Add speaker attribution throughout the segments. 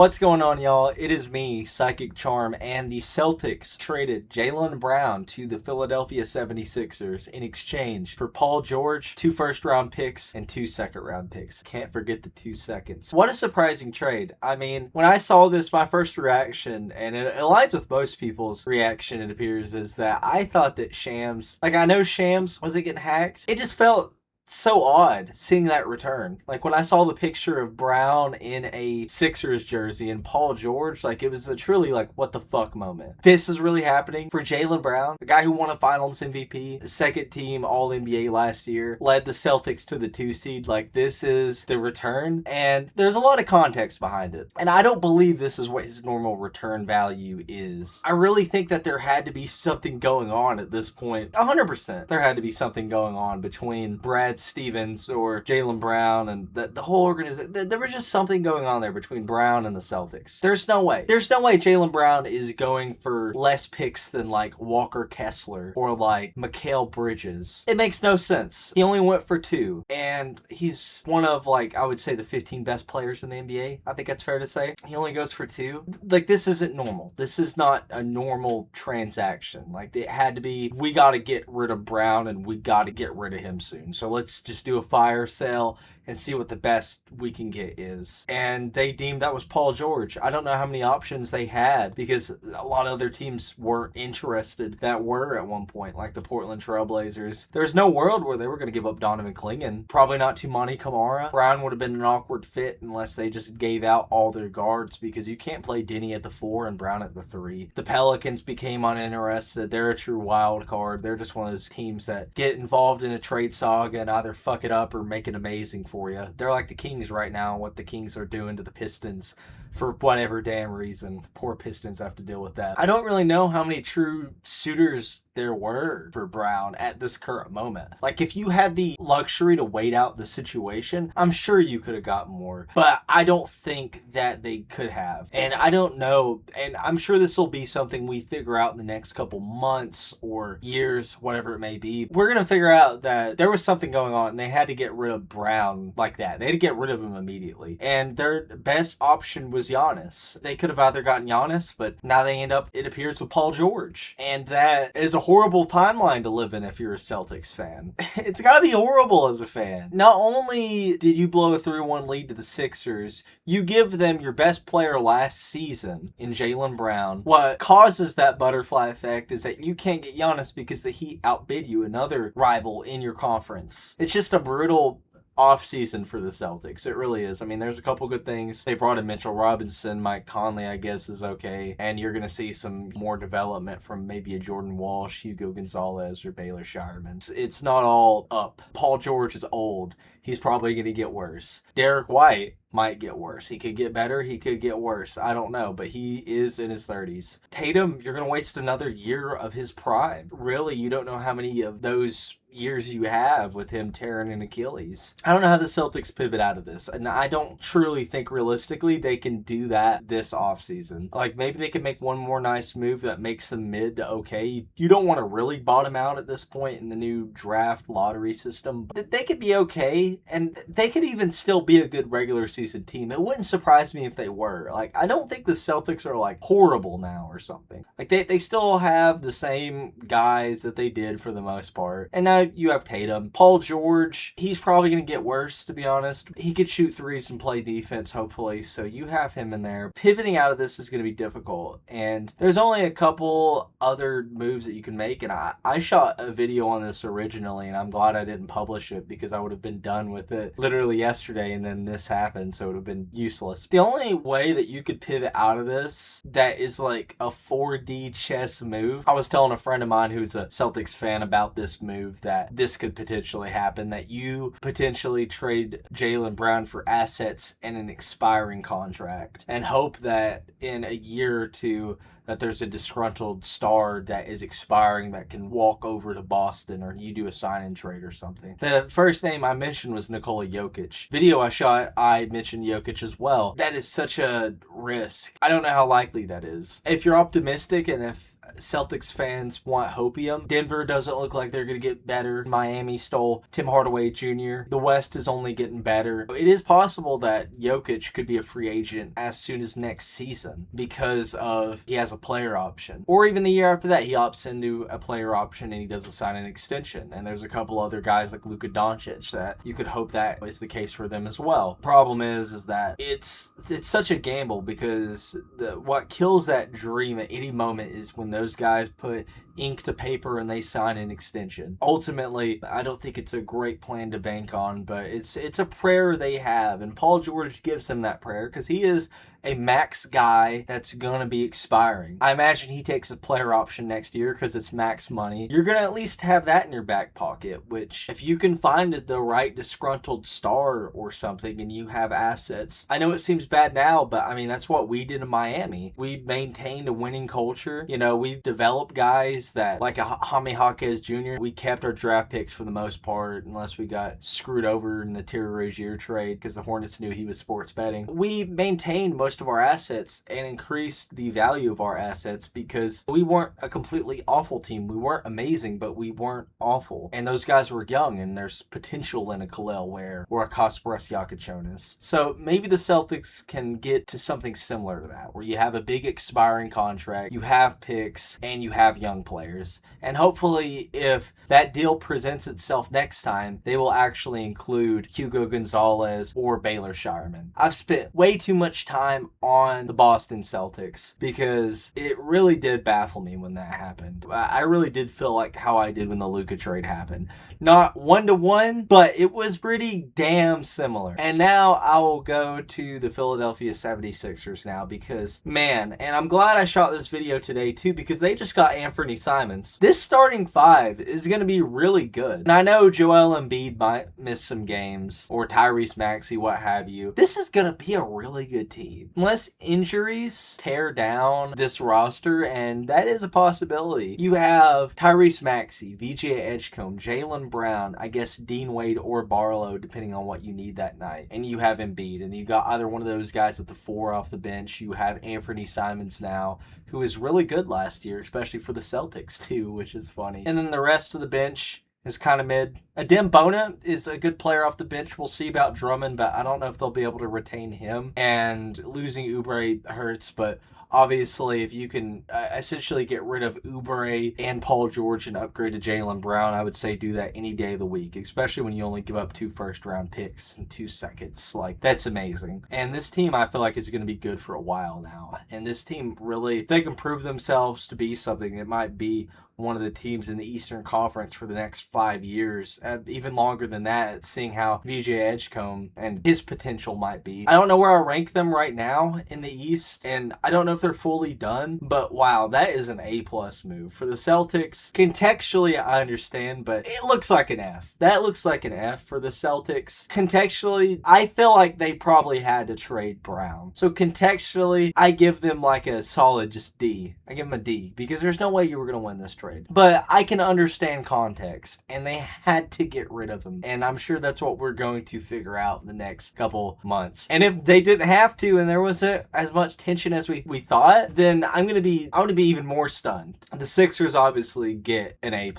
Speaker 1: What's going on, y'all? It is me, Psychic Charm, and the Celtics traded Jaylen Brown to the Philadelphia 76ers in exchange for Paul George, 2 first-round picks, and 2 second-round picks. Can't forget the 2 seconds. What a surprising trade. I mean, when I saw this, my first reaction, and it aligns with most people's reaction, it appears, is that I thought that Shams, I know Shams wasn't getting hacked. It just felt so odd seeing that return. Like when I saw the picture of Brown in a Sixers jersey and Paul George, it was a truly what the fuck moment. This is really happening for Jaylen Brown, the guy who won a Finals MVP, second team All NBA last year, led the Celtics to the 2 seed. This is the return, and there's a lot of context behind it. And I don't believe this is what his normal return value is. I really think that there had to be something going on at this point. 100%. There had to be something going on between Brad Stevens or Jaylen Brown and the whole organization. There was just something going on there between Brown and the Celtics. There's no way Jaylen Brown is going for less picks than Walker Kessler or Mikal Bridges. It makes no sense. He only went for 2, and he's one of I would say the 15 best players in the NBA. I think that's fair to say. He only goes for 2. This isn't normal. This is not a normal transaction. It had to be, we got to get rid of Brown and we got to get rid of him soon. So let's just do a fire sale and see what the best we can get is. And they deemed that was Paul George. I don't know how many options they had because a lot of other teams weren't interested that were at one point, like the Portland Trailblazers. There's no world where they were going to give up Donovan Clingan. Probably not to Monty Kamara. Brown would have been an awkward fit unless they just gave out all their guards, because you can't play Denny at the 4 and Brown at the 3. The Pelicans became uninterested. They're a true wild card. They're just one of those teams that get involved in a trade saga and either fuck it up or make it amazing for you. They're like the Kings right now, what the Kings are doing to the Pistons for whatever damn reason. The poor Pistons have to deal with that. I don't really know how many true suitors there were for Brown at this current moment. If you had the luxury to wait out the situation, I'm sure you could have got more, but I don't think that they could have. And I don't know, and I'm sure this will be something we figure out in the next couple months or years, whatever it may be. We're going to figure out that there was something going on and they had to get rid of Brown like that. They had to get rid of him immediately. And their best option was Giannis. They could have either gotten Giannis, but now they end up, it appears, with Paul George. And that is a horrible timeline to live in if you're a Celtics fan. It's gotta be horrible as a fan. Not only did you blow a 3-1 lead to the Sixers, you give them your best player last season in Jaylen Brown. What causes that butterfly effect is that you can't get Giannis because the Heat outbid you, another rival in your conference. It's just a brutal off-season for the Celtics. It really is. I mean, there's a couple good things. They brought in Mitchell Robinson. Mike Conley, I guess, is okay. And you're going to see some more development from maybe a Jordan Walsh, Hugo Gonzalez, or Baylor Shireman. It's not all up. Paul George is old. He's probably going to get worse. Derek White might get worse. He could get better. He could get worse. I don't know, but he is in his 30s. Tatum, you're going to waste another year of his prime. Really, you don't know how many of those years you have with him tearing an Achilles. I don't know how the Celtics pivot out of this, and I don't truly think realistically they can do that this offseason. Maybe they can make one more nice move that makes them mid to okay. You don't want to really bottom out at this point in the new draft lottery system, but they could be okay, and they could even still be a good regular season team. It wouldn't surprise me if they were. I don't think the Celtics are horrible now or something. They still have the same guys that they did for the most part, and now you have Tatum. Paul George, he's probably going to get worse, to be honest. He could shoot threes and play defense, hopefully, so you have him in there. Pivoting out of this is going to be difficult, and there's only a couple other moves that you can make, and I shot a video on this originally, and I'm glad I didn't publish it because I would have been done with it literally yesterday, and then this happened, so it would have been useless. The only way that you could pivot out of this that is a 4D chess move, I was telling a friend of mine who's a Celtics fan about this move, that this could potentially happen, that you potentially trade Jaylen Brown for assets and an expiring contract and hope that in a year or two that there's a disgruntled star that is expiring that can walk over to Boston, or you do a sign-in trade or something. The first name I mentioned was Nikola Jokic. Video I shot, I mentioned Jokic as well. That is such a risk. I don't know how likely that is. If you're optimistic and if Celtics fans want hopium. Denver doesn't look like they're going to get better. Miami stole Tim Hardaway Jr. The West is only getting better. It is possible that Jokic could be a free agent as soon as next season because of he has a player option. Or even the year after that, he opts into a player option and he doesn't sign an extension. And there's a couple other guys like Luka Doncic that you could hope that is the case for them as well. Problem is that it's such a gamble because what kills that dream at any moment is when those guys put ink to paper and they sign an extension. Ultimately, I don't think it's a great plan to bank on, but it's a prayer they have, and Paul George gives them that prayer because he is a max guy that's gonna be expiring. I imagine he takes a player option next year because it's max money. You're gonna at least have that in your back pocket, which if you can find the right disgruntled star or something and you have assets. I know it seems bad now, but I mean, that's what we did in Miami. We maintained a winning culture. You know, we've developed guys that, like a Jaime Jaquez Jr., we kept our draft picks for the most part, unless we got screwed over in the Terry Rozier trade because the Hornets knew he was sports betting. We maintained most of our assets and increased the value of our assets because we weren't a completely awful team. We weren't amazing, but we weren't awful. And those guys were young, and there's potential in a Khalil Ware or a Kasparas Yakachonis. So maybe the Celtics can get to something similar to that, where you have a big expiring contract, you have picks, and you have young players. And hopefully, if that deal presents itself next time, they will actually include Hugo Gonzalez or Baylor Shireman. I've spent way too much time on the Boston Celtics because it really did baffle me when that happened. I really did feel like how I did when the Luka trade happened. Not 1-to-1, but it was pretty damn similar. And now I will go to the Philadelphia 76ers now because, man, and I'm glad I shot this video today too because they just got Anthony Simons. This starting five is going to be really good. And I know Joel Embiid might miss some games or Tyrese Maxey, what have you. This is going to be a really good team. Unless injuries tear down this roster, and that is a possibility. You have Tyrese Maxey, VJ Edgecombe, Jaylen Brown, I guess Dean Wade or Barlow, depending on what you need that night. And you have Embiid, and you got either one of those guys at the 4 off the bench. You have Anthony Simons now, who was really good last year, especially for the Celtics too, which is funny. And then the rest of the bench is kind of mid. Adem Bona is a good player off the bench. We'll see about Drummond, but I don't know if they'll be able to retain him. And losing Oubre hurts, but obviously if you can essentially get rid of Oubre and Paul George and upgrade to Jaylen Brown, I would say do that any day of the week, especially when you only give up 2 first-round picks in 2 seconds. Like, that's amazing. And this team, I feel like, is going to be good for a while now. And this team really, if they can prove themselves to be something, it might be one of the teams in the Eastern Conference for the next 5 years, even longer than that, seeing how VJ Edgecombe and his potential might be. I don't know where I rank them right now in the East, and I don't know if they're fully done, but wow, that is an A-plus move. For the Celtics, contextually, I understand, but it looks like an F. That looks like an F for the Celtics. Contextually, I feel like they probably had to trade Brown. So contextually, I give them like a solid just D. I give them a D, because there's no way you were going to win this trade. But I can understand context, and they had to get rid of him. And I'm sure that's what we're going to figure out in the next couple months. And if they didn't have to, and there wasn't as much tension as we thought, then I'm going to be even more stunned. The Sixers obviously get an A+.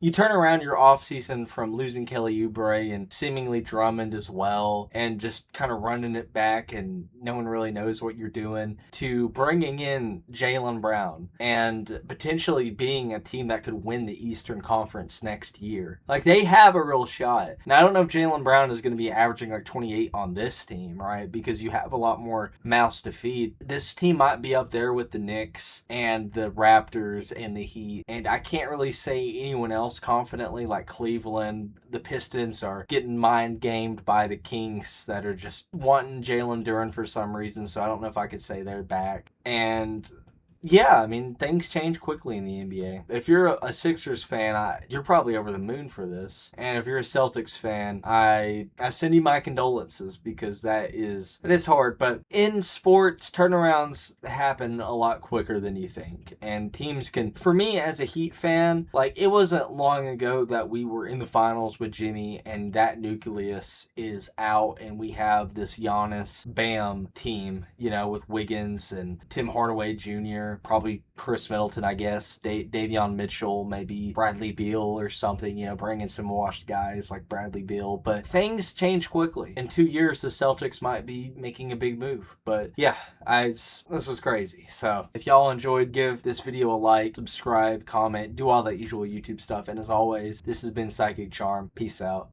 Speaker 1: You turn around your offseason from losing Kelly Oubre and seemingly Drummond as well, and just kind of running it back and no one really knows what you're doing, to bringing in Jaylen Brown and potentially being a team that could win the Eastern Conference next year. Like, they have a real shot. Now, I don't know if Jaylen Brown is going to be averaging like 28 on this team, right? Because you have a lot more mouths to feed. This team might be up there with the Knicks and the Raptors and the Heat. And I can't really say anyone else confidently, like Cleveland. The Pistons are getting mind-gamed by the Kings that are just wanting Jalen Duren for some reason. So I don't know if I could say they're back. And yeah, I mean, things change quickly in the NBA. If you're a Sixers fan, you're probably over the moon for this. And if you're a Celtics fan, I send you my condolences, because it is hard. But in sports, turnarounds happen a lot quicker than you think. And teams can, for me as a Heat fan, like, it wasn't long ago that we were in the finals with Jimmy and that nucleus is out and we have this Giannis Bam team, you know, with Wiggins and Tim Hardaway Jr. center. Probably Chris Middleton, I guess. Davion Mitchell, maybe Bradley Beal or something, you know, bring in some washed guys like Bradley Beal. But things change quickly. In 2 years, the Celtics might be making a big move. But yeah, this was crazy. So if y'all enjoyed, give this video a like, subscribe, comment, do all that usual YouTube stuff. And as always, this has been Psychic Charm. Peace out.